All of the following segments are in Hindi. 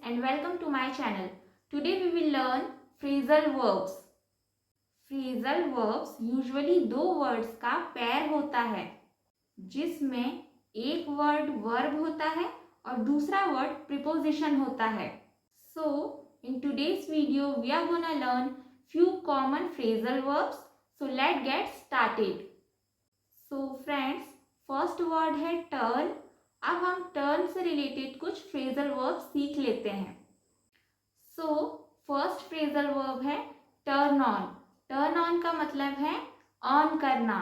and welcome to my channel. Today we will learn phrasal verbs. Phrasal verbs usually दो words का pair होता है जिसमें एक word verb होता है और दूसरा word preposition होता है. So in today's video we are gonna learn few common phrasal verbs. So let's get started. So friends, first word है turn. अब हम टर्न से रिलेटेड कुछ फ्रेजल वर्ब सीख लेते हैं. सो फर्स्ट फ्रेजल वर्ब है टर्न ऑन. टर्न ऑन का मतलब है ऑन करना.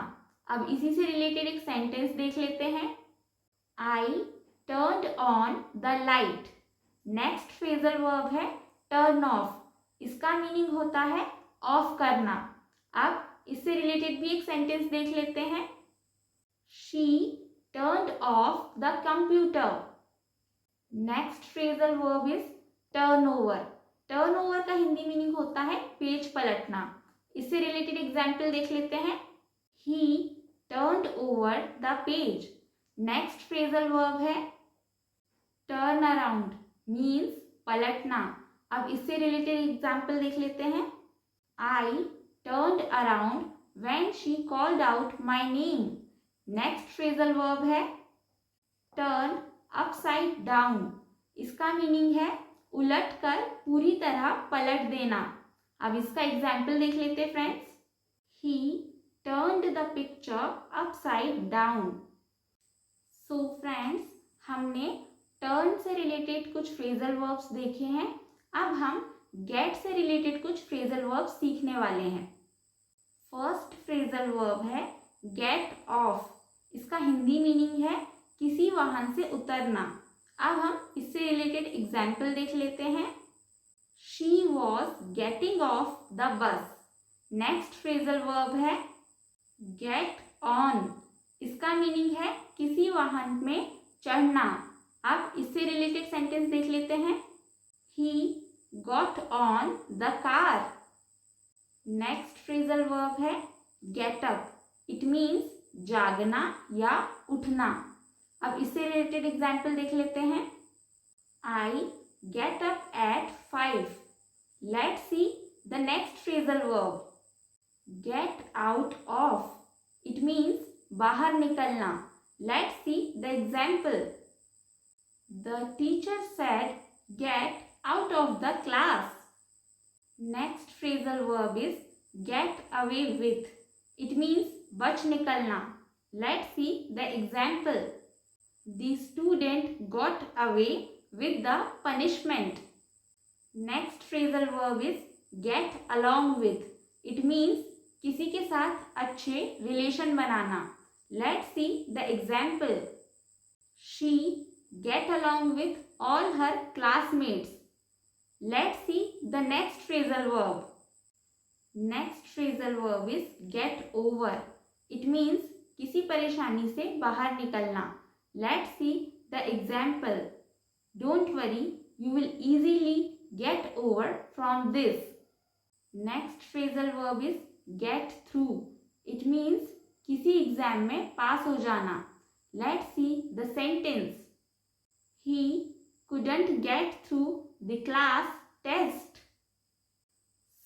अब इसी से रिलेटेड एक सेंटेंस देख लेते हैं. I turned on the light. Next phrasal verb है टर्न ऑफ. इसका मीनिंग होता है ऑफ करना. अब इससे रिलेटेड भी एक सेंटेंस देख लेते हैं. She turned off the computer. Next phrasal verb is turn over. Turn over का हिंदी मीनिंग होता है पेज पलटना. इससे रिलेटेड एग्जाम्पल देख लेते हैं. He turned over the page. Next phrasal verb है turn around, means पलटना. अब इससे रिलेटेड एग्जाम्पल देख लेते हैं. I turned around when she called out my name. Next phrasal verb है टर्न अपसाइड डाउन. इसका मीनिंग है उलट कर पूरी तरह पलट देना. अब इसका एग्जाम्पल देख लेते हैं friends. He turned the picture upside down. So friends, हमने टर्न से रिलेटेड कुछ फ्रेजल वर्ब्स देखे हैं. अब हम गेट से रिलेटेड कुछ फ्रेजल वर्ब्स सीखने वाले हैं. फर्स्ट फ्रेजल वर्ब है गेट ऑफ. इसका हिंदी मीनिंग है किसी वाहन से उतरना. अब हम इससे रिलेटेड एग्जाम्पल देख लेते हैं. She was getting off the bus. Next phrasal verb है गेट ऑन. इसका मीनिंग है किसी वाहन में चढ़ना. अब इससे रिलेटेड सेंटेंस देख लेते हैं. He got on the car. Next phrasal verb है गेट अप. इट मीन्स जागना या उठना. अब इससे रिलेटेड एग्जाम्पल देख लेते हैं. I get up at 5. Let's see the next phrasal verb get out of. It means बाहर निकलना. Let's see the example. The teacher said get out of the class. Next phrasal verb is get away with. It means बच निकलना. Let's see the example. The student got away with the punishment. Next phrasal verb is get along with. It means किसी के साथ अच्छे relation banana. Let's see the example. She get along with all her classmates. Let's see the next phrasal verb. Next phrasal verb is get over. It means किसी परेशानी से बाहर निकलना. Let's see the example. Don't worry, you will easily get over from this. Next phrasal verb is get through. It means किसी एग्जाम में पास हो जाना. Let's see the sentence. He couldn't get through the class test.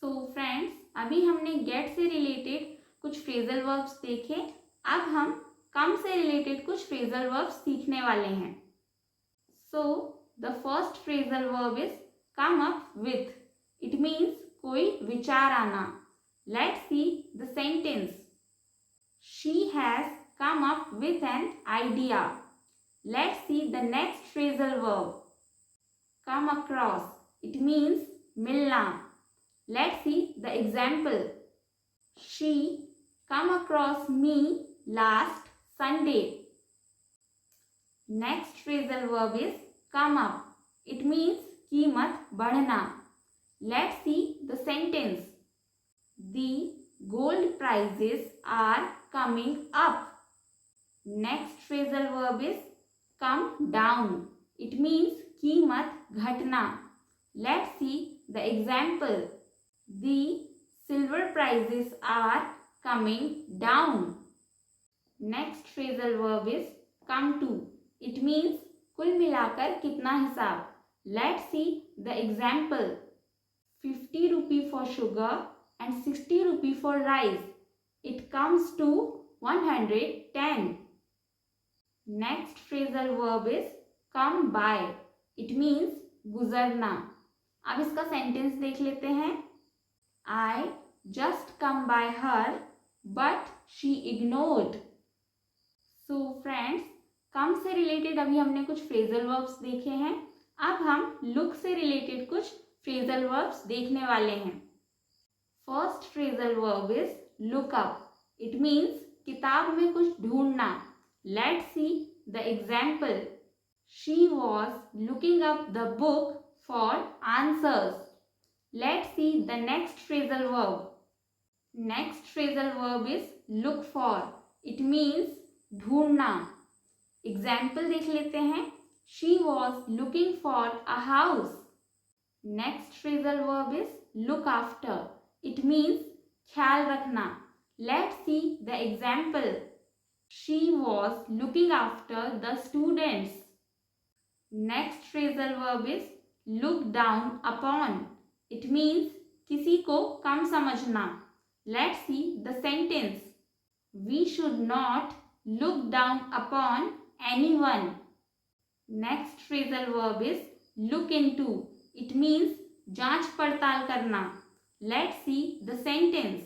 So friends, अभी हमने गेट से रिलेटेड कुछ फ्रेजल वर्ब्स देखे. अब हम कम से रिलेटेड कुछ फ्रेजल वर्ब्स सीखने वाले हैं. So the first phrasal verb is come up with. It means कोई विचार आना. Let's see the sentence. She has come up with an idea. Let's see the next phrasal verb come across. It means मिलना. Let's see the example. She come across me last Sunday. Next phrasal verb is come up. It means कीमत बढ़ना. Let's see the sentence. The gold prices are coming up. Next phrasal verb is come down. It means कीमत घटना. Let's see the example. The silver prices are coming down. Next phrasal verb is come to. It means कुल मिलाकर कितना हिसाब. Let's see the example. 50 rupee for sugar and 60 rupee for rice. It comes to 110. Next phrasal verb is come by. It means गुजरना. अब इसका सेंटेंस देख लेते हैं. I just come by her but she ignored. So friends, come से रिलेटेड अभी हमने कुछ फ्रेजल वर्ब्स देखे हैं. अब हम लुक से रिलेटेड कुछ फ्रेजल वर्ब्स देखने वाले हैं. First phrasal verb is look up. It means किताब में कुछ ढूंढना. Let's see the example. She was looking up the book for answers. Let's see the next phrasal verb. Next phrasal verb is look for. It means ढूंढना. एग्जाम्पल देख लेते हैं. She was looking for a house. Next phrasal verb is look after. It means ख्याल रखना. Let's see the example. She was looking after the students. Next phrasal verb is look down upon. It means किसी को कम समझना. Let's see the sentence. We should not look down upon anyone. Next phrasal verb is look into. It means जांच पड़ताल करना. Let's see the sentence.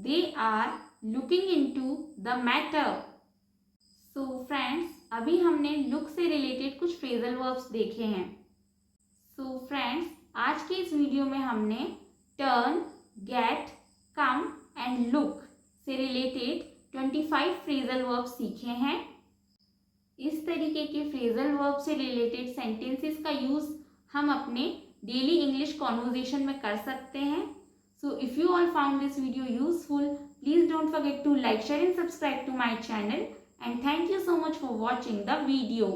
They are looking into the matter. So friends, अभी हमने look से related कुछ phrasal verbs देखे हैं. So friends, आज के इस वीडियो में हमने turn, get, come and look से रिलेटेड 25 फ्रेजल वर्ब सीखे हैं. इस तरीके के फ्रेजल वर्ब से रिलेटेड सेंटेंसेस का यूज़ हम अपने डेली इंग्लिश कॉन्वर्जेशन में कर सकते हैं. So if you all found this video useful, please don't forget to like, share and subscribe to my channel. And thank you so much for watching the video.